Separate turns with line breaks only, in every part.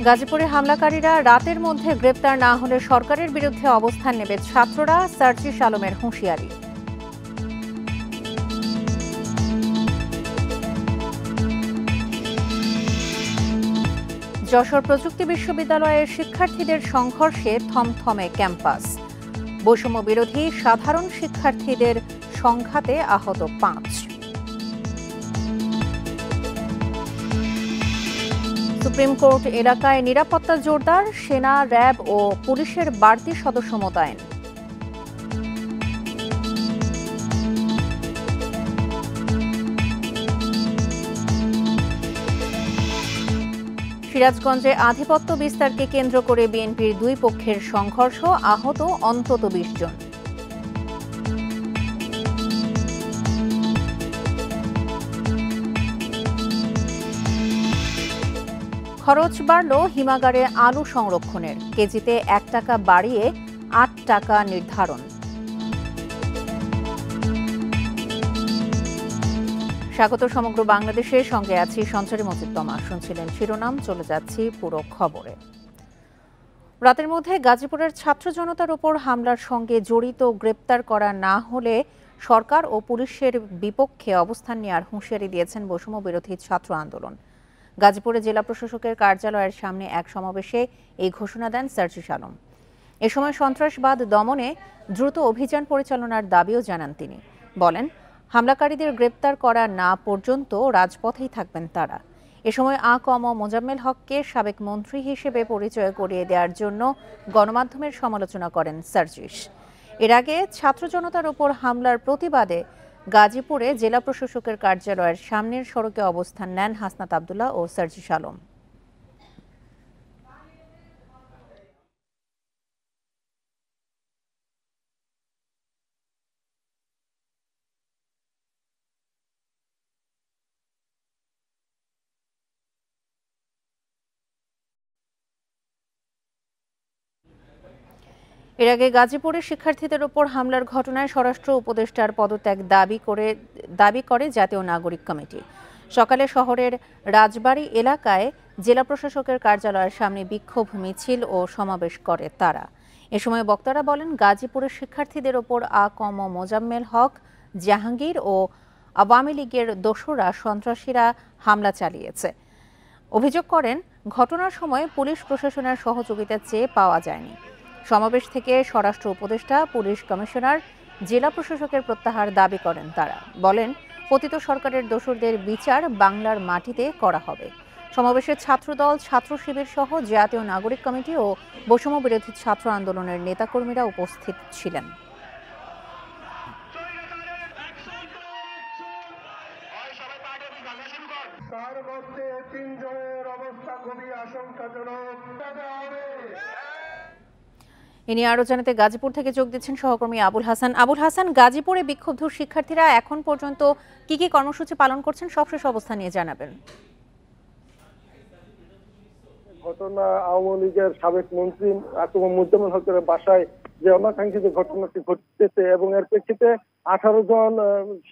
গাজীপুরে হামলাকারীরা রাতের মধ্যে গ্রেপ্তার না হলে সরকারের বিরুদ্ধে অবস্থান নেবে ছাত্ররা, সার্জিস আলমের হুঁশিয়ারি। যশোর প্রযুক্তি বিশ্ববিদ্যালয়ের শিক্ষার্থীদের সংঘর্ষে থমথমে ক্যাম্পাস। বৈষম্য বিরোধী সাধারণ শিক্ষার্থীদের সংঘাতে আহত 5। সুপ্রিম কোর্ট এলাকায় নিরাপত্তা জোরদার, সেনা, র্যাব ও পুলিশের বাড়তি সদস্য মোতায়েন। সিরাজগঞ্জে আধিপত্য বিস্তারকে কেন্দ্র করে বিএনপির দুই পক্ষের সংঘর্ষ, আহত অন্তত 20 জন। খরচ বাড়ল হিমাগারে আলু সংরক্ষণের, কেজিতে 1 টাকা বাড়িয়ে 8 টাকা নির্ধারণ। স্বাগত সমগ্র বাংলাদেশের সঙ্গে আছি সঞ্চারী মজিদ তমা। শুনছিলেন শিরোনাম, চলে যাচ্ছি পুরো খবরে। রাতের মধ্যে গাজীপুরের ছাত্র জনতার উপর হামলার সঙ্গে জড়িত গ্রেপ্তার করা না হলে সরকার ও পুলিশের বিপক্ষে অবস্থান নেওয়ার হুঁশিয়ারি দিয়েছেন বৈষম্য বিরোধী ছাত্র আন্দোলন। গাজীপুরে জেলা প্রশাসকের কার্যালয়ের সামনে এক সমাবেশে এই ঘোষণা দেন সার্জিস আলম। এ সময় সন্ত্রাসবাদ দমনে দ্রুত অভিযান পরিচালনার দাবিও জানান তিনি। বলেন, হামলাকারীদের গ্রেপ্তার করা না পর্যন্ত রাজপথেই থাকবেন তারা। এ সময় আ.ক.ম মোজাম্মেল হককে সাবেক মন্ত্রী হিসেবে পরিচয় করিয়ে দেওয়ার জন্য গণমাধ্যমের সমালোচনা করেন সার্জিস। এর আগে ছাত্র জনতার উপর হামলার প্রতিবাদে গাজীপুরে জেলা প্রশাসকের কার্যালয়ের সামনের সড়কে অবস্থান নেন হাসনাত আব্দুল্লাহ ও সার্জিস আলম। এর আগে গাজীপুরে শিক্ষার্থীদের উপর হামলার ঘটনায় স্বরাষ্ট্র উপদেষ্টার পদত্যাগ দাবি করে জাতীয় নাগরিক কমিটি। সকালে শহরের রাজবাড়ী এলাকায় জেলা প্রশাসকের কার্যালয়ের সামনে বিক্ষোভ মিছিল ও সমাবেশ করে তারা। এ সময় বক্তারা বলেন, গাজীপুরের শিক্ষার্থীদের ওপর আ.ক.ম মোজাম্মেল হক, জাহাঙ্গীর ও আওয়ামী লীগের দোসররা সন্ত্রাসীরা হামলা চালিয়েছে। অভিযোগ করেন, ঘটনার সময় পুলিশ প্রশাসনের সহযোগিতা চেয়ে পাওয়া যায়নি। সমাবেশ থেকে স্বরাষ্ট্র উপদেষ্টা, পুলিশ কমিশনার, জেলা প্রশাসকের প্রত্যাহার দাবি করেন তারা। বলেন, পতিত সরকারের দোসরদের বিচার বাংলার মাটিতে করা হবে। সমাবেশে ছাত্রদল, ছাত্র শিবির সহ জাতীয় নাগরিক কমিটি ও বৈষম্য বিরোধী ছাত্র আন্দোলনের নেতাকর্মীরা উপস্থিত ছিলেন।
তার মধ্যে 3 জনের অবস্থা খুবই আশঙ্কাজনক।
এ নিয়ে আরো জানাতে গাজীপুর থেকে যোগ দিচ্ছেন সহকর্মী আবুল হাসান। আবুল হাসান, গাজীপুরে বিক্ষুব্ধ শিক্ষার্থীরা এখন পর্যন্ত কি কি কর্মসূচি পালন করছেন, সবশেষ অবস্থা নিয়ে জানাবেন।
ঘটনা আওয়ামী লীগের সাবেক মন্ত্রী আ.ক.ম মোজাম্মেল হকের বাসায় যে অনাকাঙ্ক্ষিত ঘটনাটি ঘটেছে এবং এর প্রেক্ষিতে 18 জন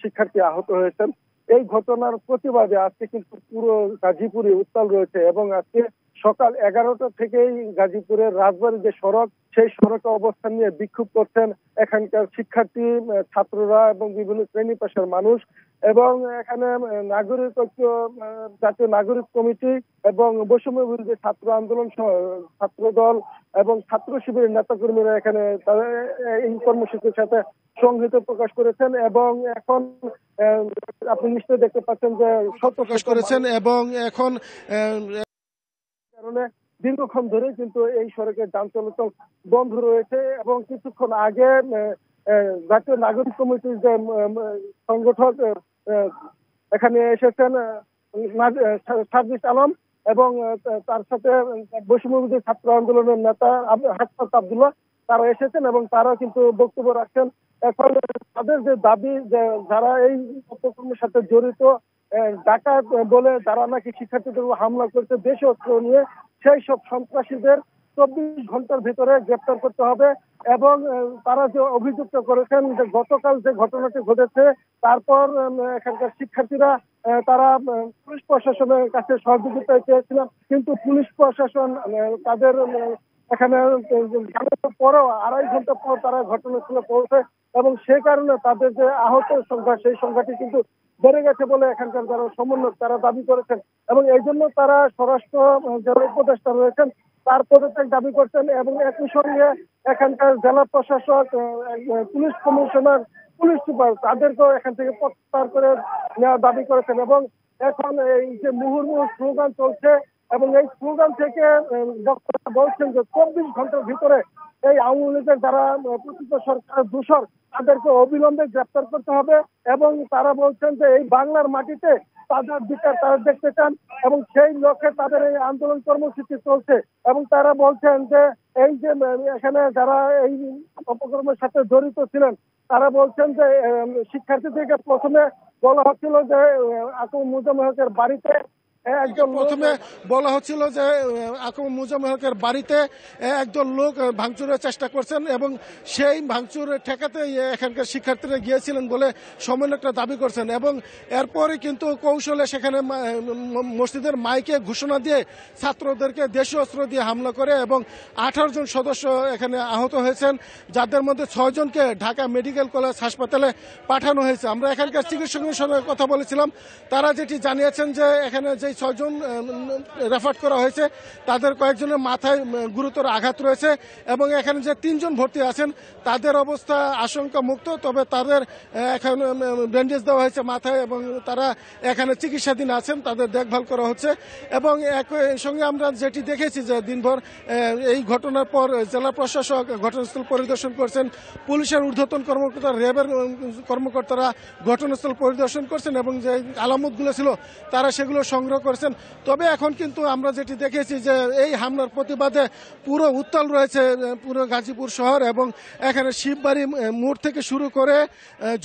শিক্ষার্থী আহত হয়েছেন। এই ঘটনার প্রতিবাদে আজকে কিন্তু পুরো গাজীপুরে উত্তাল রয়েছে এবং আজকে সকাল 11টা থেকেই গাজীপুরের রাজবাড়ী যে সড়ক, সেই সড়কে অবস্থান নিয়ে বিক্ষোভ করছেন এখানকার শিক্ষার্থী, ছাত্ররা এবং বিভিন্ন শ্রেণী পেশার মানুষ। এবং এখানে নাগরিক ঐক্য, জাতীয় নাগরিক কমিটি এবং বৈষম্য বিরোধী ছাত্র আন্দোলন, ছাত্রদল এবং ছাত্র শিবিরের নেতাকর্মীরা এখানে তাদের এই কর্মসূচির সাথে সংহতি প্রকাশ করেছেন। এবং এখন আপনি নিশ্চয়ই দেখতে পাচ্ছেন যে প্রকাশ করেছেন এবং এখন কারণে দীর্ঘক্ষণ ধরে কিন্তু এই সড়কের যান চলাচল বন্ধ রয়েছে। এবং কিছুক্ষণ আগে জাতীয় নাগরিক কমিটির যে সংগঠক এখানে এসেছেন সার্জিস আলম এবং তার সাথে বৈষম্য বিরোধী ছাত্র আন্দোলনের নেতা হাসনাত আব্দুল্লাহ, তারা এসেছেন এবং তারা কিন্তু বক্তব্য রাখছেন। এখন তাদের যে দাবি, যে যারা এই অপকর্মের সাথে জড়িত, ডাকাত বলে যারা নাকি শিক্ষার্থীদের হামলা করছে দেশে অস্ত্র নিয়ে, সেই সব সন্ত্রাসীদের 24 ঘন্টার ভিতরে গ্রেপ্তার করতে হবে। এবং তারা যে অভিযুক্ত করেছেন যে গতকাল যে ঘটনাটি ঘটেছে, তারপর এখানকার শিক্ষার্থীরা তারা পুলিশ প্রশাসনের কাছে সহযোগিতা চেয়েছিলেন, কিন্তু পুলিশ প্রশাসন তাদের এখানে জানানোর পরেও 2.5 ঘন্টা পর তারা ঘটনাস্থলে পৌঁছে, এবং সেই কারণে তাদের যে আহতের সংখ্যা সেই সংখ্যাটি কিন্তু বেড়ে গেছে বলে এখানকার যারা সমন্বয়ক তারা দাবি করেছেন, এবং এই জন্য তারা স্বরাষ্ট্র যারা উপদেষ্টা রয়েছেন তার পদত্যাগ দাবি করছেন, এবং একই সঙ্গে এখানকার জেলা প্রশাসক, পুলিশ কমিশনার, পুলিশ সুপার তাদেরকেও এখান থেকে প্রত্যাহার করে নেওয়ার দাবি করেছেন। এবং এখন এই যে মুহুর্মুহু স্লোগান চলছে, এবং এই স্লোগান থেকে বক্তারা বলছেন যে 24 ঘন্টার ভিতরে এই আওয়ামী লীগের যারা প্রকৃত সরকারের দূষর তাদেরকে অবিলম্বে গ্রেপ্তার করতে হবে, এবং তারা বলছেন যে এই বাংলার মাটিতে তাদের বিচার তারা দেখতে চান, এবং সেই লক্ষ্যে তাদের এই আন্দোলন কর্মসূচি চলছে। এবং তারা বলছেন যে এই যে এখানে যারা এই অপকর্মের সাথে জড়িত ছিলেন তারা বলছেন যে শিক্ষার্থীদেরকে প্রথমে বলা হচ্ছিল যে আকুম মুজাম্মেল হকের বাড়িতে
প্রথমে বলা হচ্ছিল যে আকুম মুজাম্মেল হকের বাড়িতে একজন লোক ভাঙচুরের চেষ্টা করছেন, এবং সেই ভাঙচুর ঠেকাতে এখানকার শিক্ষার্থীরা গিয়েছিলেন বলে সমন্বয়করা দাবি করছেন। এবং এরপরে কিন্তু কৌশলে সেখানে মসজিদের মাইকে ঘোষণা দিয়ে ছাত্রদেরকে দেশীয় অস্ত্র দিয়ে হামলা করে, এবং 18 জন সদস্য এখানে আহত হয়েছেন, যাদের মধ্যে 6 জনকে ঢাকা মেডিকেল কলেজ হাসপাতালে পাঠানো হয়েছে। আমরা এখানকার চিকিৎসকের সঙ্গে কথা বলেছিলাম, তারা যেটি জানিয়েছেন যে এখানে যে 6 জন রেফার করা হয়েছে তাদের কয়েকজনের মাথায় গুরুতর আঘাত রয়েছে, এবং এখানে যে 3 জন ভর্তি আছেন তাদের অবস্থা আশঙ্কা মুক্ত, তবে তাদের এখন ব্যান্ডেজ দেওয়া হয়েছে মাথায়, এবং তারা এখানে চিকিৎসাধীন আছেন, তাদের দেখভাল করা হচ্ছে। এবং একই সঙ্গে আমরা যেটি দেখেছি যে দিনভর এই ঘটনার পর জেলা প্রশাসক ঘটনাস্থল পরিদর্শন করছেন, পুলিশের ঊর্ধ্বতন কর্মকর্তা, র্যাবের কর্মকর্তারা ঘটনাস্থল পরিদর্শন করছেন, এবং যে আলামতগুলো ছিল তারা সেগুলো সংগ্রহ করেছেন। তবে এখন কিন্তু আমরা যেটি দেখেছি যে এই হামলার প্রতিবাদে পুরো উত্তাল রয়েছে পুরো গাজীপুর শহর, এবং এখানে শিববাড়ি মোড় থেকে শুরু করে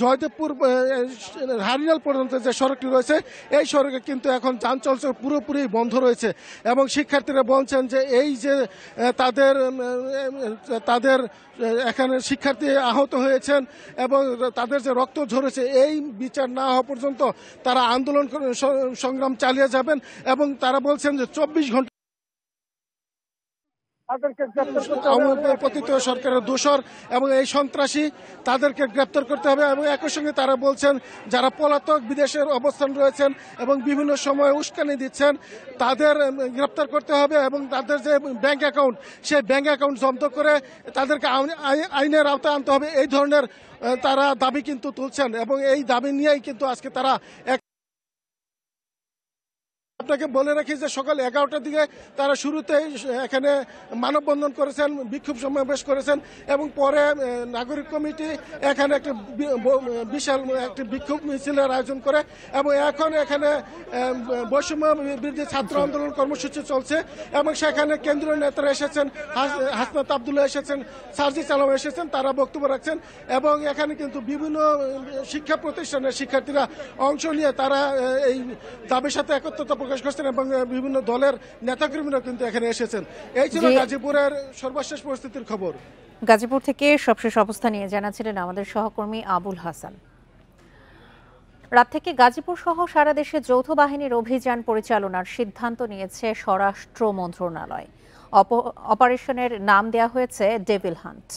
জয়দেবপুর হারিয়াল পর্যন্ত যে সড়কটি রয়েছে এই সড়কে কিন্তু এখন যান চলাচল পুরোপুরি বন্ধ রয়েছে। এবং শিক্ষার্থীরা বলছেন যে এই যে তাদের এখানে শিক্ষার্থী আহত হয়েছেন এবং তাদের যে রক্ত ঝরেছে এই বিচার না হওয়া পর্যন্ত তারা আন্দোলন সংগ্রাম চালিয়ে যাবেন, এবং তারা বলছেন যে 24 ঘন্টা পতিত সরকারের দোষর এবং এই সন্ত্রাসী তাদেরকে গ্রেপ্তার করতে হবে। এবং একই সঙ্গে তারা বলছেন যারা পলাতক বিদেশের অবস্থান রয়েছেন এবং বিভিন্ন সময় উস্কানি দিচ্ছেন তাদের গ্রেপ্তার করতে হবে, এবং তাদের যে ব্যাংক অ্যাকাউন্ট সেই ব্যাংক অ্যাকাউন্ট জব্দ করে তাদেরকে আইনের আওতায় আনতে হবে। এই ধরনের তারা দাবি কিন্তু তুলছেন, এবং এই দাবি নিয়েই কিন্তু আজকে তারা আপনাকে বলে রাখি যে সকাল 11টার দিকে তারা শুরুতেই এখানে মানববন্ধন করেছেন, বিক্ষোভ সমাবেশ করেছেন, এবং পরে নাগরিক কমিটি এখানে একটা বিশাল একটি বিক্ষোভ মিছিলের আয়োজন করে, এবং এখন এখানে বৈষম্য বিরোধী ছাত্র আন্দোলন কর্মসূচি চলছে, এবং সেখানে কেন্দ্রীয় নেতারা এসেছেন, হাসনাত আবদুল্লাহ এসেছেন, সার্জিস আলম এসেছেন, তারা বক্তব্য রাখছেন। এবং এখানে কিন্তু বিভিন্ন শিক্ষা প্রতিষ্ঠানের শিক্ষার্থীরা অংশ নিয়ে তারা এই দাবির সাথে একত্রতা প্রকাশ করছেন, এবং বিভিন্ন দলের নেতাকর্মীরা কিন্তু এখানে এসেছেন। এই ছিল গাজীপুরের সর্বশেষ পরিস্থিতির খবর।
গাজীপুর থেকে সবশেষ অবস্থা নিয়ে জানাচ্ছিলেন আমাদের সহকর্মী আবুল হাসান। রাত থেকে গাজীপুর সহ সারা দেশে যৌথ বাহিনীর অভিযান পরিচালনার সিদ্ধান্ত নিয়েছে স্বরাষ্ট্র মন্ত্রণালয়। অপারেশনের নাম দেয়া হয়েছে ডেভিল হান্ট।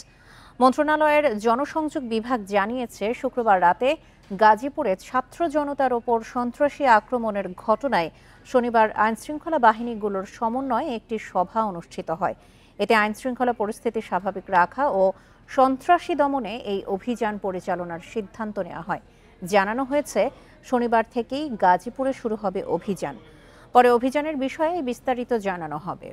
মন্ত্রণালয়ের জনসংযোগ বিভাগ জানিয়েছে শুক্রবার রাতে গাজীপুরে ছাত্র জনতার ওপর সন্ত্রাসী আক্রমণের ঘটনায় শনিবার আইনশৃঙ্খলা বাহিনীগুলোর সমন্বয়ে একটি সভা অনুষ্ঠিত হয়। এতে আইনশৃঙ্খলা পরিস্থিতি স্বাভাবিক রাখা ও সন্ত্রাসী দমনে এই অভিযান পরিচালনার সিদ্ধান্ত নেওয়া হয়। জানানো হয়েছে শনিবার থেকেই গাজীপুরে শুরু হবে অভিযান। পরে অভিযানের বিষয়ে বিস্তারিত জানানো হবে।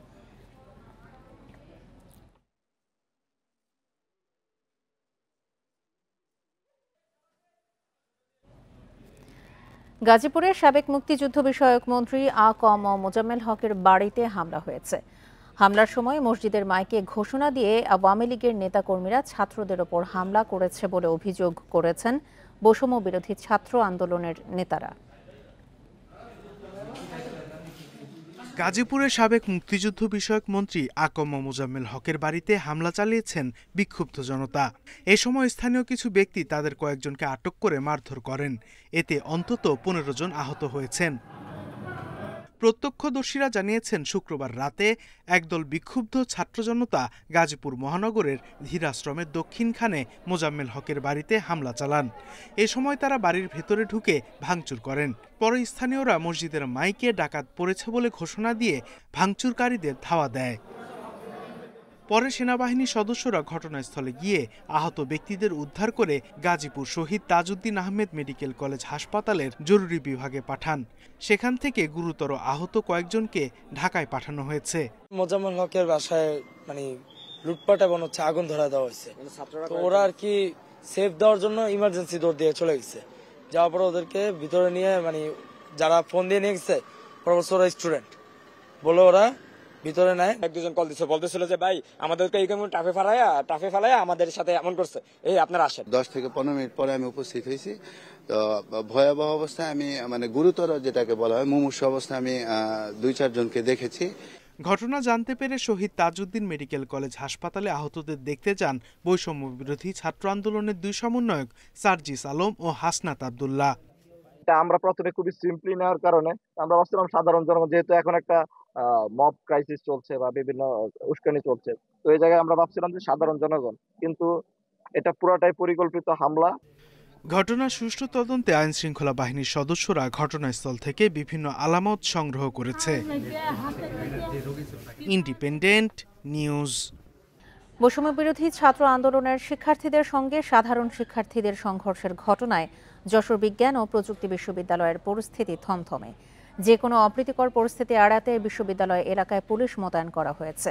গাজীপুরের সাবেক মুক্তিযুদ্ধ বিষয়ক মন্ত্রী আ.ক.ম মোজাম্মেল হকের বাড়িতে হামলা হয়েছে। হামলার সময় মসজিদের মাইকে ঘোষণা দিয়ে আওয়ামী লীগের নেতাকর্মীরা ছাত্রদের ওপর হামলা করেছে বলে অভিযোগ করেছেন বৈষম্য বিরোধী ছাত্র আন্দোলনের নেতারা।
গাজীপুরের সাবেক মুক্তিযুদ্ধ বিষয়ক মন্ত্রী আকম মোজাম্মেল হকের বাড়িতে হামলা চালিয়েছেন বিক্ষুব্ধ জনতা। এ সময় স্থানীয় কিছু ব্যক্তি তাদের কয়েকজনকে আটক করে মারধর করেন। এতে অন্তত 15 জন আহত হয়েছেন। প্রত্যক্ষদর্শীরা জানিয়েছেন, শুক্রবার রাতে একদল বিক্ষুব্ধ ছাত্র জনতা গাজীপুর মহানগরের ধীরাশ্রমের দক্ষিণখানে মোজাম্মেল হকের বাড়িতে হামলা চালান। এ সময় তারা বাড়ির ভেতরে ঢুকে ভাঙচুর করেন। পরে স্থানীয়রা মসজিদের মাইকে ডাকাত পড়েছে বলে ঘোষণা দিয়ে ভাঙচুরকারীদের ধাওয়া দেয়। পরে সেনাবাহিনীর সদস্যরা ঘটনাস্থলে গিয়ে আহত ব্যক্তিদের উদ্ধার করে গাজীপুর শহীদ তাজউদ্দিন আহমেদ মেডিকেল কলেজ হাসপাতালের জরুরি বিভাগে পাঠান। সেখান থেকে গুরুতর আহত কয়েকজনকে ঢাকায় পাঠানো হয়েছে।
মোজাম্মেল হকের বাসায় লুটপাট এবং আগুন ধরা দেওয়া হয়েছে। তো ওরা আর কি সেফ দেওয়ার জন্য ইমার্জেন্সি দৌড় দিয়ে চলে গেছে। যাওয়ার পরে ওদেরকে ভিতরে নিয়ে যারা ফোন দিয়ে নিয়ে গেছে ওরা স্টুডেন্ট বলে ওরা ভিতরে নেয়।
এক দুজন কল দিচ্ছে, বলতেছিল যে ভাই আমাদেরকে এই কেমন টাফে ফালায়া আমাদের সাথে এমন করছে, এই আপনারা আসেন।
10 থেকে 15 মিনিট পরে আমি উপস্থিত হয়েছি। তো ভয়াবহ অবস্থায় আমি গুরুতর যেটাকে বলা হয় মুমূর্ষু অবস্থায় আমি 2-4 জনকে দেখেছি।
ঘটনা জানতে পেরে শহীদ তাজউদ্দিন মেডিকেল কলেজ হাসপাতালে আহতদের দেখতে যান বৈষম্য বিরোধী ছাত্র আন্দোলনের 2 সমন্বয়ক সার্জিস আলম ও হাসনাত আব্দুল্লাহ।
আমরা প্রথমে খুবই সিম্পলি নেওয়ার কারণে আমরা ভাবছিলাম সাধারণ জনগণ, যেহেতু এখন একটা মব ক্রাইসিস চলছে বা বিভিন্ন উস্কানি চলছে, তো এই জায়গায় আমরা ভাবছিলাম যে সাধারণ জনগণ, কিন্তু এটা পুরোটাই পরিকল্পিত হামলা।
ঘটনার সুষ্ঠু তদন্তে আইন শৃঙ্খলা বাহিনীর সদস্যরা ঘটনাস্থল থেকে বিভিন্ন আলামত সংগ্রহ করেছে। Independent news.
বৈষম্য বিরোধী ছাত্র আন্দোলনের শিক্ষার্থীদের সঙ্গে সাধারণ শিক্ষার্থীদের সংঘর্ষের ঘটনায় যশোর বিজ্ঞান ও প্রযুক্তি বিশ্ববিদ্যালয়ের পরিস্থিতি থমথমে। যে কোনো অপ্রীতিকর পরিস্থিতি এড়াতে বিশ্ববিদ্যালয় এলাকায় পুলিশ মোতায়েন করা হয়েছে।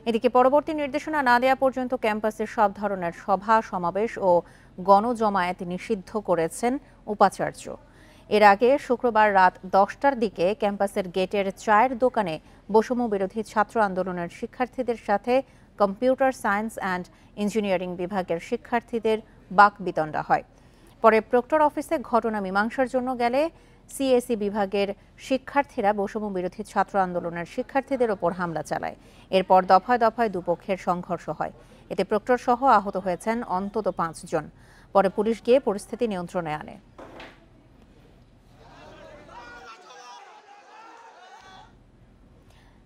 এদিকে পরবর্তী নির্দেশনা না দেওয়া পর্যন্ত ক্যাম্পাসে সব ধরনের সভা সমাবেশ ও গণজমায়েত নিষিদ্ধ করেছেন উপাচার্য। এর আগে শুক্রবার রাত 10টার দিকে ক্যাম্পাসের গেটের চায়ের দোকানে বৈষম্য বিরোধী ছাত্র আন্দোলনের শিক্ষার্থীদের সাথে কম্পিউটার সায়েন্স অ্যান্ড ইঞ্জিনিয়ারিং বিভাগের শিক্ষার্থীদের বাকবিতণ্ডা হয়। পরে প্রক্টর অফিসে ঘটনা মীমাংসার জন্য গেলে সিএসি বিভাগের শিক্ষার্থীরা বৈষম্য বিরোধী ছাত্র আন্দোলনের শিক্ষার্থীদের ওপর হামলা চালায়। এরপর দফায় দফায় দুপক্ষের সংঘর্ষ হয়। এতে প্রক্টর সহ আহত হয়েছেন অন্তত 5 জন। পরে পুলিশ গিয়ে পরিস্থিতি নিয়ন্ত্রণে আনে।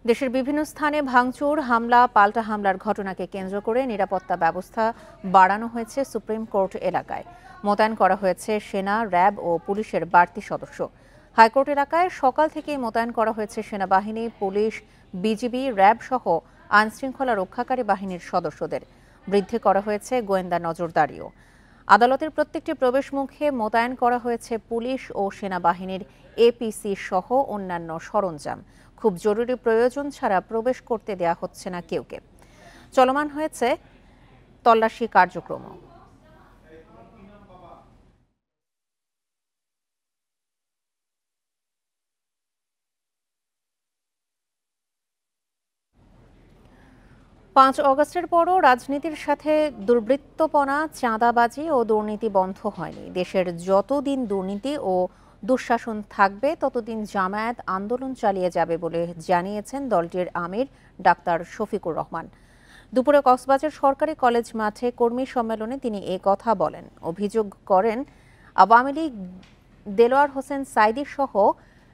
দেশের বিভিন্ন স্থানে ভাঙচুর, হামলা, পাল্টা হামলার ঘটনাকে কেন্দ্র করে নিরাপত্তা ব্যবস্থা বাড়ানো হয়েছে সুপ্রিম কোর্ট এলাকায়। মোতায়েন করা হয়েছে সেনা, র্যাব ও পুলিশের বাড়তি সদস্য। হাইকোর্ট এলাকায় সকাল থেকেই মোতায়েন করা হয়েছে সেনাবাহিনী, পুলিশ, বিজিবি, র্যাব সহ আইনশৃঙ্খলা রক্ষাকারী বাহিনীর সদস্যদের। বৃদ্ধি করা হয়েছে গোয়েন্দা নজরদারিও। আদালতের প্রত্যেকটি প্রবেশমুখে মোতায়েন করা হয়েছে পুলিশ ও সেনাবাহিনীর এপিসি সহ অন্যান্য সরঞ্জাম। খুব জরুরি প্রয়োজন ছাড়া প্রবেশ করতে দেয়া হচ্ছে না কেউকে। চলমান হয়েছে তল্লাশি কার্যক্রম। পাঁচ অগস্টের পরও রাজনীতির সাথে দুর্বৃত্তপনা, চাঁদাবাজি ও দুর্নীতি বন্ধ হয়নি। দেশের যতদিন দুর্নীতি ও দুঃশাসন থাকবে ততদিন জামায়াত আন্দোলন চালিয়ে যাবে বলে জানিয়েছেন দলটির আমির ডাক্তার শফিকুর রহমান। দুপুরে কক্সবাজার সরকারি কলেজ মাঠে কর্মী সম্মেলনে তিনি এ কথা বলেন। অভিযোগ করেন আওয়ামী লীগ দেলোয়ার হোসেন সাইদি সহ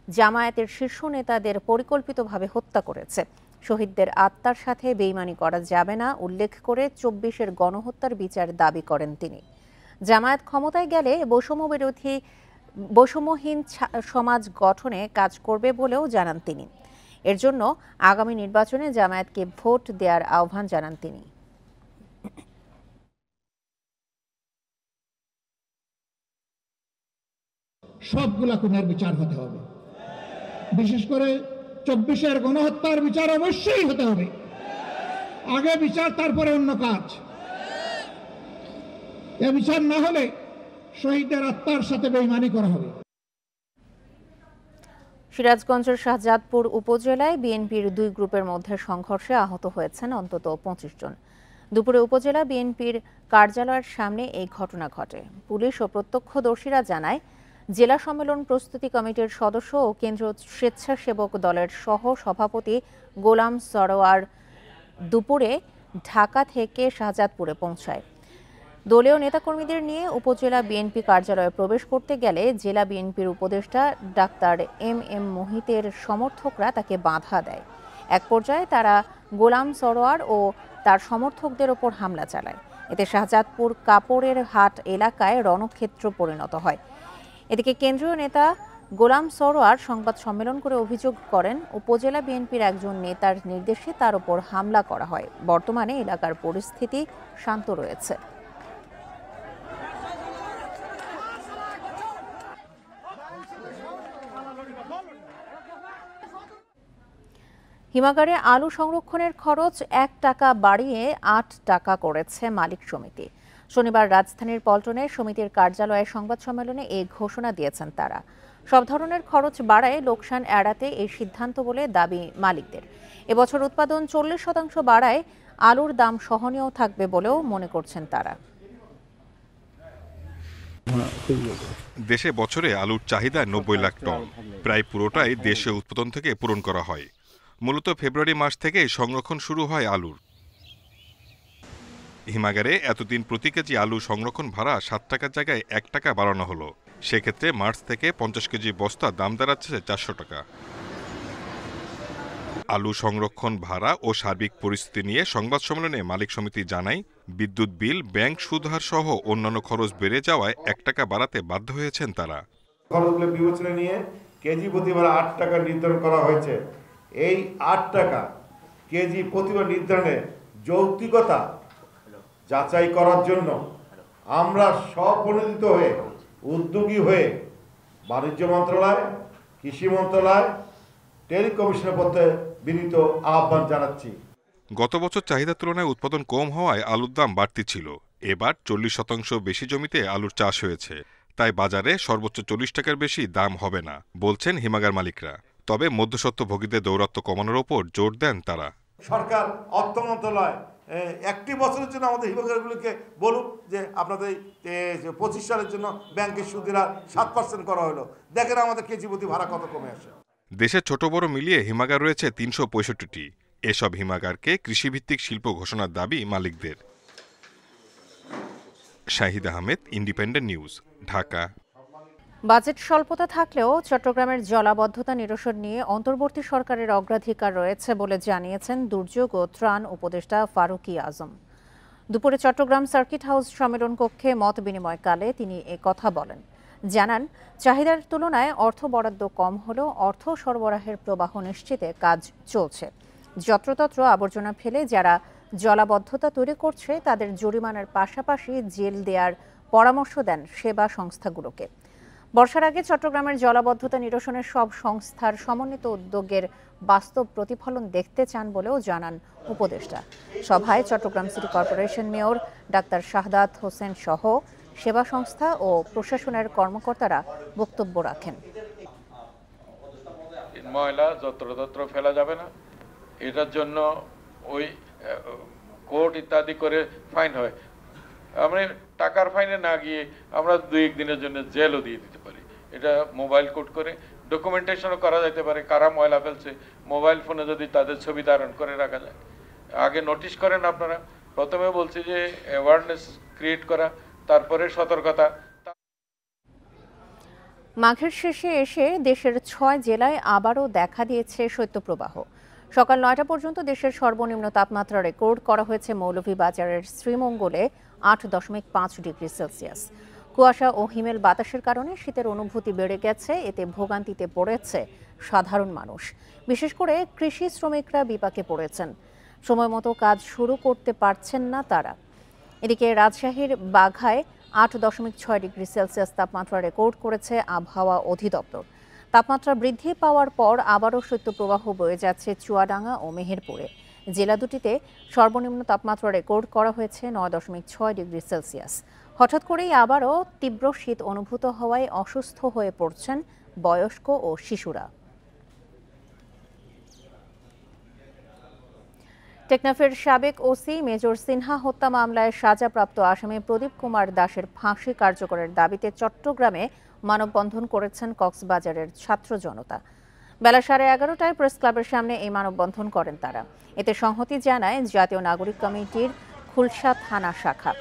জামায়াতের শীর্ষ নেতাদের পরিকল্পিতভাবে হত্যা করেছে। শহীদদের আত্মার সাথে বেইমানি করা যাবে না উল্লেখ করে 24-এর গণহত্যার বিচার দাবি করেন তিনি। জামায়াত ক্ষমতায় গেলে বৈষম্যহীন সমাজ গঠনে কাজ করবে বলেও জানান তিনি। এর জন্য আগামী নির্বাচনে জামায়াতকে ভোট দেওয়ার আহ্বান জানান তিনি।
সবগুলা খুনের বিচার হতে হবে, বিশেষ করে 24-এর গণহত্যার বিচার অবশ্যই হতে হবে। আগে বিচার, তারপরে অন্য কাজ। এ বিচার না হলে শহীদদের আত্মার সাথে বেইমানি করা হবে।
সিরাজগঞ্জের শাহজাদপুর উপজেলায় বিএনপির 2 গ্রুপের মধ্যে সংঘর্ষে আহত হয়েছেন অন্তত 25 জন। দুপুরে উপজেলা বিএনপির কার্যালয়ের সামনে এই ঘটনা ঘটে। পুলিশ ও প্রত্যক্ষদর্শীরা জানায় জেলা সম্মেলন প্রস্তুতি কমিটির সদস্য ও কেন্দ্রীয় স্বেচ্ছাসেবক দলের সহ সভাপতি গোলাম সরোয়ার দুপুরে ঢাকা থেকে শাহজাদপুরে পৌঁছায়। দলীয় নেতাকর্মীদের নিয়ে উপজেলা বিএনপি কার্যালয়ে প্রবেশ করতে গেলে জেলা বিএনপির উপদেষ্টা ডাক্তার এম মোহিতের সমর্থকরা তাকে বাধা দেয়। এক পর্যায়ে তারা গোলাম সরোয়ার ও তার সমর্থকদের ওপর হামলা চালায়। এতে শাহজাদপুর কাপড়ের হাট এলাকায় রণক্ষেত্র পরিণত হয়। এদিকে কেন্দ্রীয় নেতা গোলাম সরোয়ার সংবাদ সম্মেলন করে অভিযোগ করেন, উপজেলা বিএনপির একজন নেতার নির্দেশে তার ওপর হামলা করা হয়। বর্তমানে এলাকার পরিস্থিতি শান্ত রয়েছে। হিমাগারে আলু সংরক্ষণের খরচ ১ টাকা বাড়িয়ে ৮ টাকা করেছে মালিক সমিতি। শনিবার রাজধানীর পল্টনে সমিতির কার্যালয়ে সংবাদ সম্মেলনে এই ঘোষণা দিয়েছেন তারা। সব ধরনের খরচ বাড়ায় লোকসান এড়াতে এই সিদ্ধান্ত বলে দাবি মালিকদের। এবছর উৎপাদন 40% বাড়ায় আলুর দাম সহনীয় থাকবে বলেও মনে করছেন তারা।
দেশে বছরে আলুর চাহিদা 90 লাখ টন, প্রায় পুরোটাই দেশীয় উৎপাদন থেকে পূরণ করা হয়। মূলত ফেব্রুয়ারি মাস থেকে সংরক্ষণ শুরু হয় আলুর। হিমাগারে এতদিন প্রতি কেজি আলু সংরক্ষণ ভাড়া 7 টাকার জায়গায় 1 টাকা বাড়ানো হলো। সেক্ষেত্রে মার্চ থেকে 50 কেজি বস্তা দাম দাঁড়াচ্ছে 400 টাকা। আলু সংরক্ষণ ভাড়া ও সার্বিক পরিস্থিতি নিয়ে সংবাদ সম্মেলনে মালিক সমিতি জানায়, বিদ্যুৎ বিল, ব্যাংক সুদহার সহ অন্যান্য খরচ বেড়ে যাওয়ায় 1 টাকা বাড়াতে বাধ্য হয়েছেন তারা।
খরচগুলো বিবেচনা নিয়ে কেজি প্রতিবার 8 টাকা নির্ধারণ করা হয়েছে। এই 8 টাকা কেজি প্রতিবার নির্ধারণে যৌক্তিকতা যাচাই করার জন্য আমরা স্বপ্রণোদিত হয়ে উদ্যোগী হয়ে বাণিজ্য মন্ত্রণালয়, কৃষি মন্ত্রণালয়, টেলিকমিশনের পথে বিনীত আহ্বান জানাচ্ছি।
গত বছর চাহিদার তুলনায় উৎপাদন কম হওয়ায় আলুর দাম বাড়তি ছিল। এবার 40% বেশি জমিতে আলুর চাষ হয়েছে, তাই বাজারে সর্বোচ্চ 40 টাকার বেশি দাম হবে না বলছেন হিমাগার মালিকরা। তবে মধ্যস্বত্বভোগীদের দৌরাত্ম্য কমানোর ওপর জোর দেন তারা।
সরকার, অর্থ মন্ত্রণালয় একটি বছরের জন্য আমাদের হিমাগারগুলিকে বলুক যে আপনাদের 25 সালের জন্য ব্যাংকের সুদের হার 7% করা হলো। দেখেন আমাদের কেজি প্রতি ভাড়া কত কমে আসে।
দেশে ছোট বড় মিলিয়ে হিমাগার রয়েছে 365টি। এসব হিমাগারকে কৃষিভিত্তিক শিল্প ঘোষণার দাবি মালিকদের। Shahid Ahmed, independent news, Dhaka.
Budget স্বল্পতা থাকলেও চট্টগ্রামের জলাবদ্ধতা নিরসন নিয়ে অন্তর্বর্তী সরকারের অগ্রাধিকার রয়েছে বলে জানিয়েছেন দুর্যোগ ও ত্রাণ উপদেষ্টা ফারুকী আজম। দুপুরে চট্টগ্রাম সার্কিট হাউস সম্মেলন কক্ষে মত বিনিময়কালে তিনি কথা বলেন। জানান, চাহিদার তুলনায় অর্থ বরাদ্দ কম হলেও অর্থ সরবরাহের প্রবাহ নিশ্চিতে কাজ চলছে। যত্রতত্র আবর্জনা ফেলে যারা জলাবদ্ধতা তৈরি করছে তাদের জরিমানার পাশাপাশি জেল দেওয়ার পরামর্শ দেন সেবা সংস্থাগুলোকে। বর্ষার আগে চট্টগ্রামের জলাবদ্ধতা নিরসনের সব সংস্থার সমন্বিত উদ্যোগের বাস্তব প্রতিফলন দেখতে চান বলেও জানান উপদেষ্টা। সভায় Chattogram city corporation mayor doctor Shahadat Hossain সহ সেবা সংস্থা ও প্রশাসনের কর্মকর্তারা বক্তব্য রাখেন।
ময়লা যত্রতত্র ফেলা যাবে না, এটার জন্য ওই কোর্ট ইত্যাদি করে ফাইন হয়। আমরা টাকার ফাইনে না গিয়ে আমরা 2-1 দিনের জন্য জেলও দিয়ে দিতে পারি। এটা মোবাইল কোড করে ডকুমেন্টেশনও করা যেতে পারে। কারা ময়লা ফেলছে মোবাইল ফোনে যদি তাদের ছবি ধারণ করে রাখা যায়। আগে নোটিশ করেন আপনারা। প্রথমে বলছি যে অ্যাওয়ারনেস ক্রিয়েট করা, তারপরে সতর্কতা।
মাঘের শেষে এসে দেশের 6 জেলায় আবারও দেখা দিয়েছে শৈত্যপ্রবাহ। সকাল 9টা পর্যন্ত দেশের সর্বনিম্ন তাপমাত্রা রেকর্ড করা হয়েছে মৌলভীবাজারের শ্রীমঙ্গলে 8.5 ডিগ্রি সেলসিয়াস। কুয়াশা ও হিমেল বাতাসের কারণে শীতের অনুভূতি বেড়ে গেছে। এতে ভোগান্তিতে পড়েছে সাধারণ মানুষ। বিশেষ করে কৃষি শ্রমিকরা বিপাকে পড়েছেন। সময়মতো কাজ শুরু করতে পারছেন না তারা। এদিকে রাজশাহীর বাঘায় 8.6 ডিগ্রি সেলসিয়াস তাপমাত্রা রেকর্ড করেছে আবহাওয়া অধিদপ্তর। তাপমাত্রা বৃদ্ধি পাওয়ার পর আবারও শৈত্যপ্রবাহ বয়ে যাচ্ছে চুয়াডাঙ্গা ও মেহেরপুরে। জেলা দুটিতে সর্বনিম্ন তাপমাত্রা রেকর্ড করা হয়েছে 9.6 ডিগ্রি সেলসিয়াস। হঠাৎ করেই আবারও তীব্র শীত অনুভূত হওয়ায় অসুস্থ হয়ে পড়ছেন বয়স্ক ও শিশুরা। টেকনাফের সাবেক ওসি মেজর সিনহা হত্যা মামলায় সাজাপ্রাপ্ত আসামি প্রদীপ কুমার দাসের ফাঁসি কার্যকরের দাবিতে চট্টগ্রামে মানববন্ধন করেছেন কক্সবাজারের ছাত্র জনতা। বেলা 11:30টায় প্রেস ক্লাবের সামনে এই মানববন্ধন করেন তারা। এতে সংহতি জানায় জাতীয় নাগরিক কমিটির খুলশা থানা শাখা।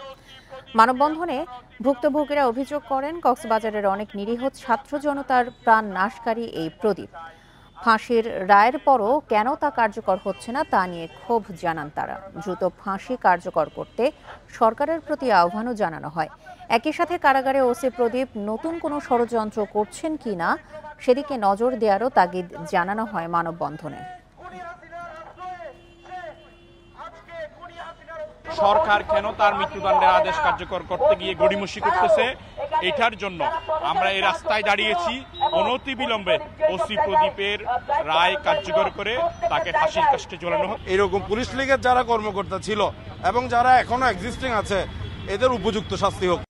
মানববন্ধনে ভুক্তভোগীরা অভিযোগ করেন, কক্সবাজারের অনেক নিরীহ ছাত্র জনতার প্রাণ নাশকারী এই প্রদীপ। ফাঁসির রায়ের পরও কেন তা কার্যকর হচ্ছে না তা নিয়ে ক্ষোভ জানান তারা। দ্রুত ফাঁসি কার্যকর করতে সরকারের প্রতি আহ্বানও জানানো হয়। একই সাথে কারাগারে ওসি প্রদীপ নতুন কোনো ষড়যন্ত্র করছেন কিনা সেদিকে নজর দেওয়ারও তাগিদ জানানো হয় মানববন্ধনে।
সরকার কেন তার মৃত্যুদণ্ডের আদেশ কার্যকর করতে গিয়ে গড়িমসি করতেছে, এটার জন্য আমরা এই রাস্তায় দাঁড়িয়েছি। অনতিবিলম্বে ওসি প্রদীপের রায় কার্যকর করে তাকে ফাঁসির কাস্টে ঝোলানো হোক।
এরকম পুলিশ লীগের যারা কর্মকর্তা ছিল এবং যারা এখনো এক্সিস্টিং আছে এদের উপযুক্ত শাস্তি হোক।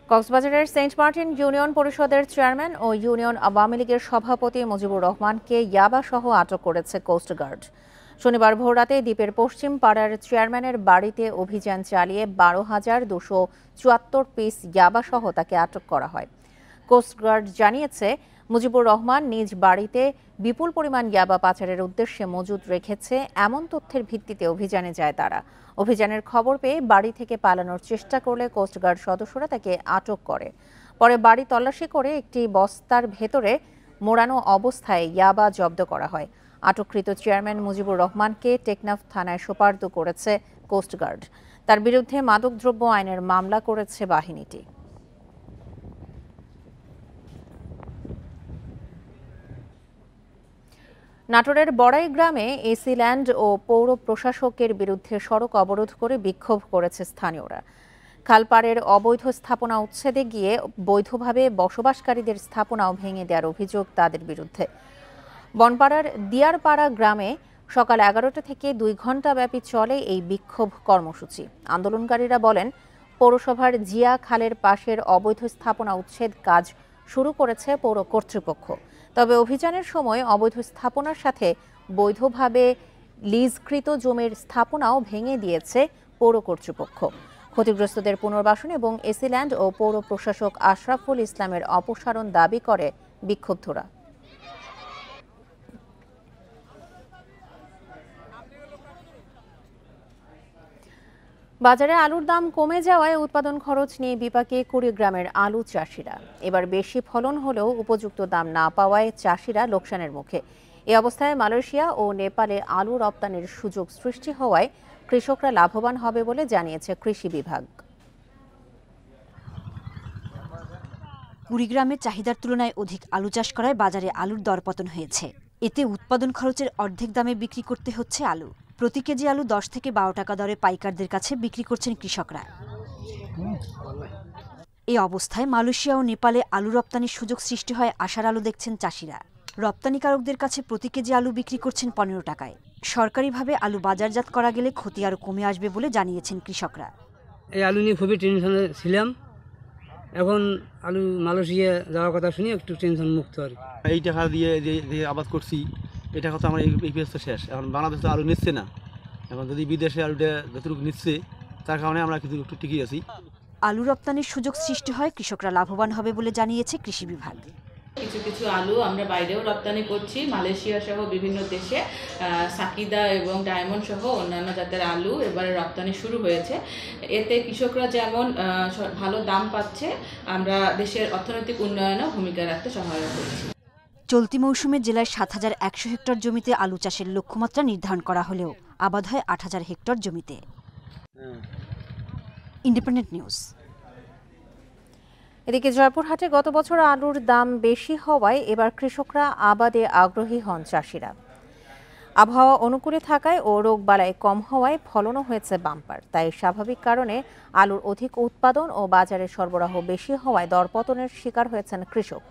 কক্সবাজারের সেন্ট মার্টিন ইউনিয়ন পরিষদের চেয়ারম্যান ও ইউনিয়ন আওয়ামী লীগের সভাপতি মুজিবুর রহমানকে ইয়াবা সহ আটক করেছে কোস্টগার্ড। শনিবার ভোররাতে দ্বীপের পশ্চিম পাড়ার চেয়ারম্যানের বাড়িতে অভিযান চালিয়ে 12,274 পিস ইয়াবা সহ তাকে আটক করা হয়। কোস্টগার্ড জানিয়েছে, মুজিবুর রহমান নিজ বাড়িতে বিপুল পরিমাণ ইয়াবা পাচারের উদ্দেশ্যে মজুদ রেখেছে এমন তথ্যের ভিত্তিতে অভিযানে যায় তারা। অভিযানের খবর পেয়ে বাড়ি থেকে পালানোর চেষ্টা করলে কোস্টগার্ড সদস্যরা তাকে আটক করে। পরে বাড়ি তল্লাশি করে একটি বস্তার ভেতরে মোড়ানো অবস্থায় ইয়াবা জব্দ করা হয়। আটককৃত চেয়ারম্যান মুজিবুর রহমানকে টেকনাফ থানায় সোপর্দ করেছে কোস্টগার্ড। তার বিরুদ্ধে মাদকদ্রব্য আইনের মামলা করেছে বাহিনীটি। নাটোরের বড়াই গ্রামে এসি ল্যান্ড ও পৌর প্রশাসকের বিরুদ্ধে সড়ক অবরোধ করে বিক্ষোভ করেছে স্থানীয়রা। খালপাড়ের অবৈধ স্থাপনা উচ্ছেদে গিয়ে বৈধভাবে বসবাসকারীদের স্থাপনাও ভেঙে দেওয়ার অভিযোগ তাদের বিরুদ্ধে। বনপাড়ার দিয়ারপাড়া গ্রামে সকাল 11টা থেকে 2 ঘণ্টা ব্যাপী চলে এই বিক্ষোভ কর্মসূচি। আন্দোলনকারীরা বলেন, পৌরসভার জিয়া খালের পাশের অবৈধ স্থাপনা উচ্ছেদ কাজ শুরু করেছে পৌর কর্তৃপক্ষ। তবে অভিযানের সময় অবৈধ স্থাপনার সাথে বৈধভাবে লিজকৃত জমির স্থাপনাও ভেঙে দিয়েছে পৌর কর্তৃপক্ষ। ক্ষতিগ্রস্তদের পুনর্বাসন এবং এসি ল্যান্ড ও পৌর প্রশাসক আশরাফুল ইসলামের অপসারণ দাবি করে বিক্ষুব্ধরা। বাজারে আলুর দাম কমে যাওয়ায় উৎপাদন খরচ নিয়ে বিপাকে কুড়িগ্রামের আলু চাষিরা। এবার বেশি ফলন হলেও উপযুক্ত দাম না পাওয়ায় চাষিরা লোকসানের মুখে। এই অবস্থায় মালয়েশিয়া ও নেপালে আলু রপ্তানির সুযোগ সৃষ্টি হওয়ায় কৃষকরা লাভবান হবে বলে জানিয়েছে কৃষি বিভাগ।
কুড়িগ্রামে চাহিদার তুলনায় অধিক আলু চাষ করায় বাজারে আলুর দরপতন হয়েছে। এতে উৎপাদন খরচের অর্ধেক দামে বিক্রি করতে হচ্ছে আলু। প্রতি কেজি আলু 10 থেকে 12 টাকা দরে পাইকারদের কাছে বিক্রি করছেন কৃষকরা। এই অবস্থায় মালয়েশিয়া ও নেপালে আলু রপ্তানির সুযোগ সৃষ্টি হয় আশার আলো দেখছেন চাষিরা। রপ্তানিকারকদের কাছে প্রতি কেজি আলু বিক্রি করছেন 15 টাকায়। সরকারিভাবে আলু বাজারজাত করা গেলে ক্ষতি আরও কমে আসবে বলে জানিয়েছেন কৃষকরা।
এই আলু নিয়ে খুবই টেনশনে ছিলাম, এখন আলু মালয়েশিয়া যাওয়ার কথা শুনি একটু টেনশন মুক্ত আর।
এই টাকা দিয়ে যে আবাদ করছি এই টাকা তো আমার এই পেজ তো শেষ। এখন বাংলাদেশ তো আলু নিচ্ছে না, এখন যদি বিদেশে আলুটা যতটুকু নিচ্ছে তার কারণে আমরা কিন্তু একটু টিকে আছি।
আলু রপ্তানির সুযোগ সৃষ্টি হয় কৃষকরা লাভবান হবে বলে জানিয়েছে কৃষি বিভাগ।
কিছু কিছু আলু আমরা বাইরেও রপ্তানি করছি, মালয়েশিয়া সহ বিভিন্ন দেশে। সাকিদা এবং ডায়মন্ড সহ অন্যান্য জাতের আলু এবারে রপ্তানি শুরু হয়েছে। এতে কৃষকরা যেমন ভালো দাম পাচ্ছে, আমরা দেশের অর্থনৈতিক উন্নয়নেও ভূমিকা রাখতে সহায়তা করছি।
চলতি মৌসুমে জেলার 7,100 হেক্টর জমিতে আলু চাষের লক্ষ্যমাত্রা নির্ধারণ করা হলেও আবাদ হয় 8,000 হেক্টর জমিতে। Independent news.
এদিকে জয়পুরহাটে গত বছর আলুর দাম বেশি হওয়ায় এবার কৃষকরা আবাদে আগ্রহী হন চাষিরা। আবহাওয়া অনুকূলে থাকায় ও রোগবালাই কম হওয়ায় ফলনও হয়েছে বাম্পার। তাই স্বাভাবিক কারণে আলুর অধিক উৎপাদন ও বাজারে সরবরাহ বেশি হওয়ায় দরপতনের শিকার হয়েছেন কৃষক।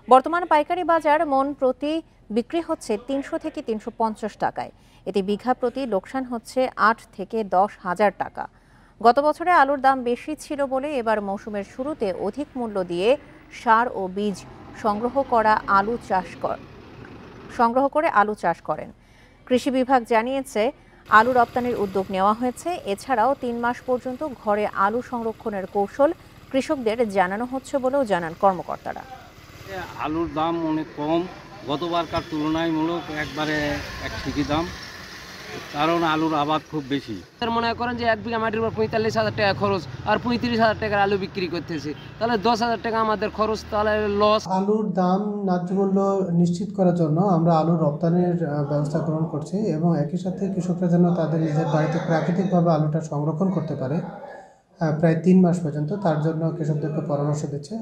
বর্তমান পাইকারি বাজার মন প্রতি বিক্রি হচ্ছে 300 থেকে 350 টাকায়। এতে বিঘা প্রতি লোকসান হচ্ছে 8 থেকে 10 হাজার টাকা। গত বছরে আলুর দাম বেশি ছিল বলে এবার মৌসুমের শুরুতে অধিক মূল্য দিয়ে সার ও বীজ সংগ্রহ করে আলু চাষ করেন কৃষক। কৃষি বিভাগ জানিয়েছে আলু রপ্তানির উদ্যোগ নেওয়া হয়েছে। এছাড়াও 3 মাস পর্যন্ত ঘরে আলু সংরক্ষণের কৌশল কৃষকদের জানানো হচ্ছে বলেও জানান কর্মকর্তারা।
আলুর দাম অনেক কম, গতবারকার তুলনামূলক একবারে এক ঠিকই দাম, কারণ আলুর আবাদ খুব বেশি।
মনে করেন যে 1 বিঘা মাটির উপর 45,000 টাকা খরচ, আর 35,000 টাকার আলু বিক্রি করতেছে, তাহলে 10,000 টাকা আমাদের খরচ, তাহলে লস।
আলুর দাম ন্যায্য মূল্য নিশ্চিত করার জন্য আমরা আলুর রপ্তানির ব্যবস্থা গ্রহণ করছি এবং একই সাথে কৃষকরা যেন তাদের নিজের বাড়িতে প্রাকৃতিকভাবে আলুটা সংরক্ষণ করতে পারে প্রায় 3 মাস পর্যন্ত, তার জন্য কৃষকদেরকে পরামর্শ দিচ্ছে।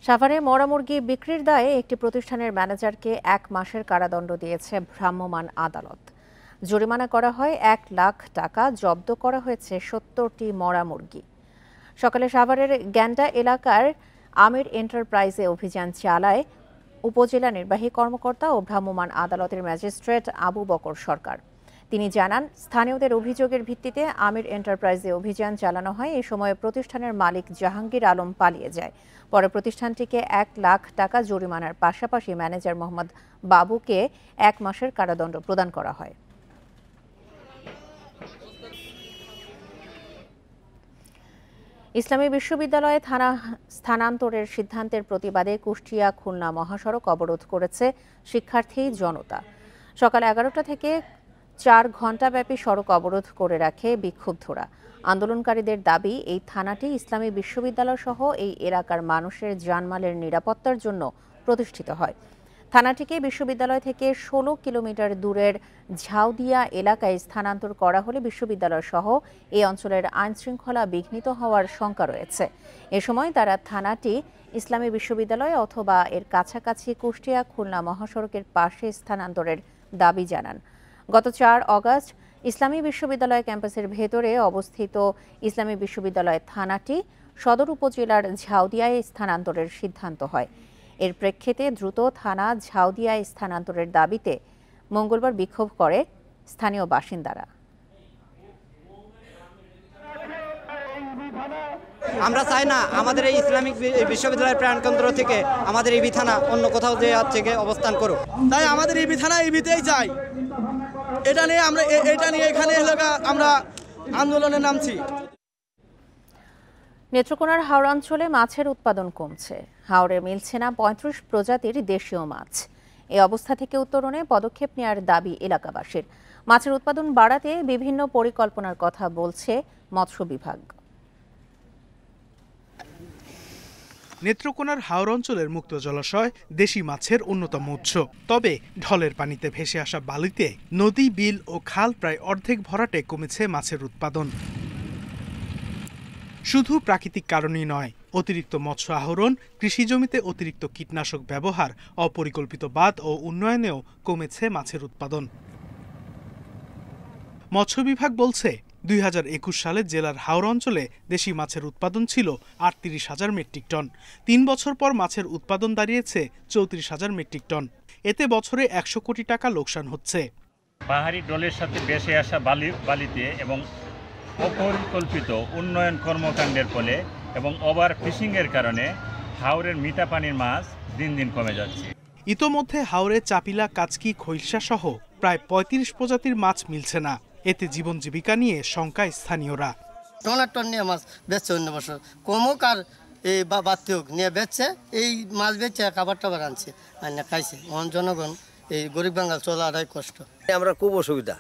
সাভারে মরা মুরগি বিক্রির দায়ে একটি প্রতিষ্ঠানের ম্যানেজারকে 1 মাসের কারাদণ্ড দিয়েছে ভ্রাম্যমাণ আদালত। জরিমানা করা হয় 1 লাখ টাকা, জব্দ করা হয়েছে 70টি মরা মুরগি। সকালে সাভারের গ্যান্ডা এলাকার আমির এন্টারপ্রাইজে অভিযান চালায় উপজেলা নির্বাহী কর্মকর্তা ও ভ্রাম্যমাণ আদালতের ম্যাজিস্ট্রেট আবু বকর সরকার। তিনি জানান, স্থানীয়দের অভিযোগের ভিত্তিতে আমির এন্টারপ্রাইজে অভিযান চালানো হয়। এ সময় প্রতিষ্ঠানের মালিক জাহাঙ্গীর আলম পালিয়ে যায়। পরে প্রতিষ্ঠানটিকে 1 লাখ টাকা জরিমানার পাশাপাশি ম্যানেজার মোহাম্মদ বাবুকে 1 মাসের কারাদণ্ড প্রদান করা হয়। ইসলামী বিশ্ববিদ্যালয়ে থানা স্থানান্তরের সিদ্ধান্তের প্রতিবাদে কুষ্টিয়া খুলনা মহাসড়ক অবরোধ করেছে শিক্ষার্থী জনতা। সকাল 11টা থেকে 4 ঘণ্টাব্যাপী সড়ক অবরোধ করে রাখে বিক্ষুব্ধরা। আন্দোলনকারীদের দাবি, এই থানাটি ইসলামী বিশ্ববিদ্যালয় সহ এই এলাকার মানুষের জানমালের নিরাপত্তার জন্য প্রতিষ্ঠিত হয়। থানাটিকে বিশ্ববিদ্যালয় থেকে 16 কিলোমিটার দূরের ঝাউদিয়া এলাকায় স্থানান্তর করা হলে বিশ্ববিদ্যালয় সহ এই অঞ্চলের আইনশৃঙ্খলা বিঘ্নিত হওয়ার শঙ্কা রয়েছে। এ সময় তারা থানাটি ইসলামী বিশ্ববিদ্যালয় অথবা এর কাছাকাছি কুষ্টিয়া খুলনা মহাসড়কের পাশে স্থানান্তরের দাবি জানান। গত 4 অগাস্ট ইসলামী বিশ্ববিদ্যালয় ক্যাম্পাসের ভেতরে অবস্থিত ইসলামী বিশ্ববিদ্যালয় থানাটি সদর উপজেলার ঝাউদিয়ায় স্থানান্তরের সিদ্ধান্ত হয়। এর প্রেক্ষিতে দ্রুত থানা ঝাউদিয়ায় স্থানান্তরের দাবিতে মঙ্গলবার বিক্ষোভ করে স্থানীয় বাসিন্দারা।
আমরা চাই না আমাদের এই ইসলামিক বিশ্ববিদ্যালয়ের প্রাণকেন্দ্র থেকে আমাদের ইবি থানা অন্য কোথাও যে থেকে অবস্থান করুক,
তাই আমাদের ইবি থানা ইবিতেই চাই। এটা নিয়ে এখানে আমরা আন্দোলনে নামছি।
নেত্রকোনার হাওড় অঞ্চলে মাছের উৎপাদন কমছে। হাওড়ে মিলছে না 35 প্রজাতির দেশীয় মাছ। এই অবস্থা থেকে উত্তরণে পদক্ষেপ নেওয়ার দাবি এলাকাবাসীর। মাছের উৎপাদন বাড়াতে বিভিন্ন পরিকল্পনার কথা বলছে মৎস্য বিভাগ।
নেত্রকোনার হাওর অঞ্চলের মুক্ত জলাশয় দেশি মাছের অন্যতম উৎস। তবে ঢলের পানিতে ভেসে আসা বালিতে নদী, বিল ও খাল প্রায় অর্ধেক ভরাটে কমেছে মাছের উৎপাদন। শুধু প্রাকৃতিক কারণেই নয়, অতিরিক্ত মৎস্য আহরণ, কৃষি জমিতে অতিরিক্ত কীটনাশক ব্যবহার, অপরিকল্পিত বাঁধ ও উন্নয়নেও কমেছে মাছের উৎপাদন। মৎস্য বিভাগ বলছে, 2021 সালে জেলার হাওর অঞ্চলে দেশি মাছের উৎপাদন ছিল 38,000 মেট্রিক টন। 3 বছর পর মাছের উৎপাদন দাঁড়িয়েছে 34,000 মেট্রিক টন। এতে বছরে 100 কোটি টাকা লোকসান হচ্ছে।
পাহাড়ি ডলের সাথে ভেসে আসা বালিতে এবং অপরিকল্পিত উন্নয়ন কর্মকাণ্ডের ফলে এবং ওভার ফিশিংয়ের কারণে হাওরের মিঠা পানির মাছ দিন দিন কমে যাচ্ছে।
ইতোমধ্যে হাওরে চাপিলা, কাচকি, খৈলসা সহ প্রায় 35 প্রজাতির মাছ মিলছে না। এতে জীবন জীবিকা নিয়ে শঙ্কায় স্থানীয়রা।
টন নিয়ে মাছ বেচছে অন্য বছর, কমুক আর এই বাড়তি হোক নিয়ে বেচছে, এই মাছ বেচছে খাবার টাবার আনছে আর না খাইছে। জনগণ এই গরিব বাঙাল চলাটাই কষ্ট।
আমরা খুব অসুবিধা,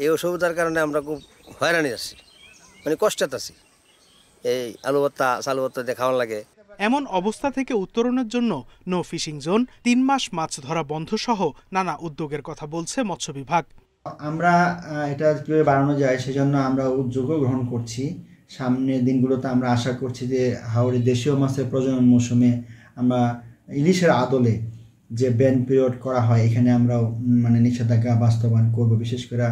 এই অসুবিধার কারণে আমরা খুব হয়রানি আছি, মানে কষ্টে আছি। এই আলু ভর্তা, চালু ভর্তা দিয়ে খাওয়ার লাগে।
এমন অবস্থা থেকে উত্তরণের জন্য নো ফিশিং জোন, 3 মাস মাছ ধরা বন্ধ সহ নানা উদ্যোগের কথা বলছে মৎস্য বিভাগ।
আমরা এটা কিভাবে বাড়ানো যায় সেজন্য আমরা উদ্যোগও গ্রহণ করছি। সামনের দিনগুলোতে আমরা আশা করছি যে হাওড়ে দেশীয় মাছের প্রজনন মৌসুমে আমরা ইলিশের আদলে যে ব্যান পিরিয়ড করা হয়, এখানে আমরাও মানে নিষেধাজ্ঞা বাস্তবায়ন করব। বিশেষ করে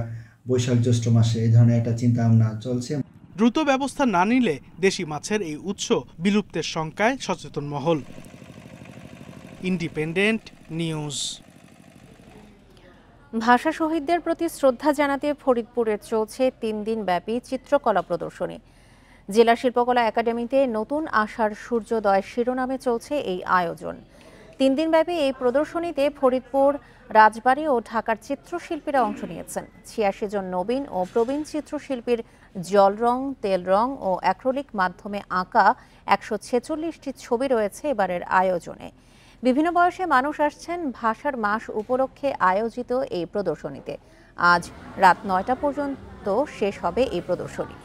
বৈশাখ জ্যৈষ্ঠ মাসে এই ধরনের একটা চিন্তা ভাবনা চলছে।
দ্রুত ব্যবস্থা না নিলে দেশি মাছের এই উৎস বিলুপ্তের শঙ্কায় সচেতন মহল। Independent news.
ভাষা শহীদদের প্রতি শ্রদ্ধা জানাতে ফরিদপুরে চলছে 3 দিন ব্যাপী চিত্রকলা প্রদর্শনী। জেলা শিল্পকলা একাডেমিতে নতুন আশার সূর্যোদয় শিরোনামে চলছে এই আয়োজন। 3 দিন ব্যাপী এই প্রদর্শনীতে ফরিদপুর রাজবাড়ী ও ঢাকার চিত্রশিল্পীরা অংশ নিয়েছেন। ৮৬ জন নবীন ও প্রবীণ চিত্রশিল্পীর জল রং, তেল রং ও অ্যাক্রিলিক মাধ্যমে আঁকা ১৪৬টি ছবি রয়েছে এবারের আয়োজনে। বিভিন্ন বয়সে মানুষ আসছেন ভাষার মাস উপলক্ষে আয়োজিত এই প্রদর্শনীতে। আজ রাত ৯টা পর্যন্ত শেষ হবে এই প্রদর্শনী।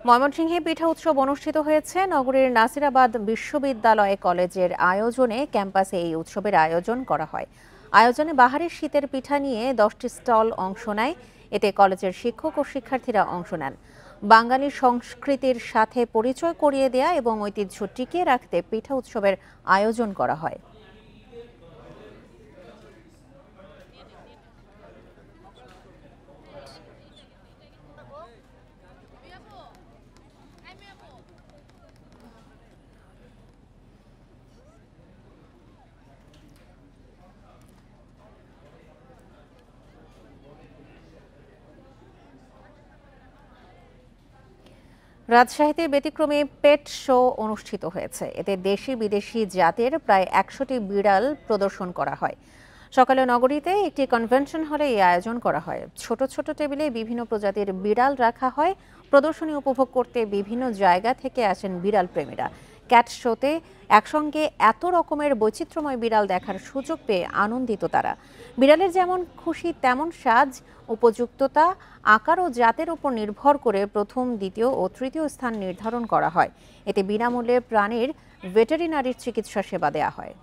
ময়মনসিংহে পিঠা উৎসব অনুষ্ঠিত হয়েছে। নগরীর নাসিরাবাদ বিশ্ববিদ্যালয় কলেজের আয়োজনে ক্যাম্পাসে এই উৎসবের আয়োজন করা হয়। আয়োজনে বাহারের শীতের পিঠা নিয়ে 10টি স্টল অংশ নেয়। এতে কলেজের শিক্ষক ও শিক্ষার্থীরা অংশ নেন। বাঙালি সংস্কৃতির সাথে পরিচয় করিয়ে দেয়া এবং ঐতিহ্য টিকিয়ে রাখতে পিঠা উৎসবের আয়োজন করা হয়। রাজশাহীতে ব্যতিক্রমী পেট শো অনুষ্ঠিত হয়েছে। এতে দেশি বিদেশি জাতের প্রায় ১০০টি বিড়াল প্রদর্শন করা হয়। সকালে নগরীতে একটি কনভেনশন হলে এই আয়োজন করা হয়। ছোট ছোট টেবিলে বিভিন্ন প্রজাতির বিড়াল রাখা হয়। প্রদর্শনী উপভোগ করতে বিভিন্ন জায়গা থেকে আসেন বিড়াল প্রেমীরা। ক্যাট শোতে একসঙ্গে এত রকমের বৈচিত্র্যময় বিড়াল দেখার সুযোগ পেয়ে আনন্দিত তারা। বিড়ালের যেমন খুশি তেমন সাজ, উপযুক্ততা, আকার ও জাতের উপর নির্ভর করে প্রথম, দ্বিতীয় ও তৃতীয় স্থান নির্ধারণ করা হয়। এতে বিনামূল্যে প্রাণীর ভেটেরিনারির চিকিৎসা সেবা দেওয়া হয়।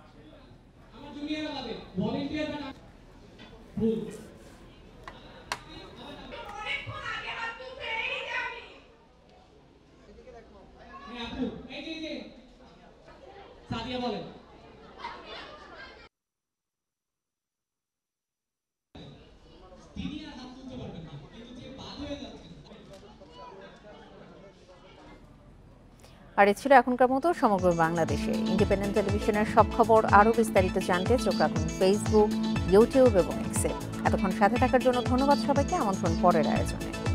আর এ ছিল এখনকার মতো সমগ্র বাংলাদেশে। ইন্ডিপেন্ডেন্ট টেলিভিশনের সব খবর আরও বিস্তারিত জানতে চোখ রাখুন ফেসবুক, ইউটিউব এবং এক্সে। এতক্ষণ সাথে থাকার জন্য ধন্যবাদ সবাইকে। আমন্ত্রণ পরের আয়োজনে।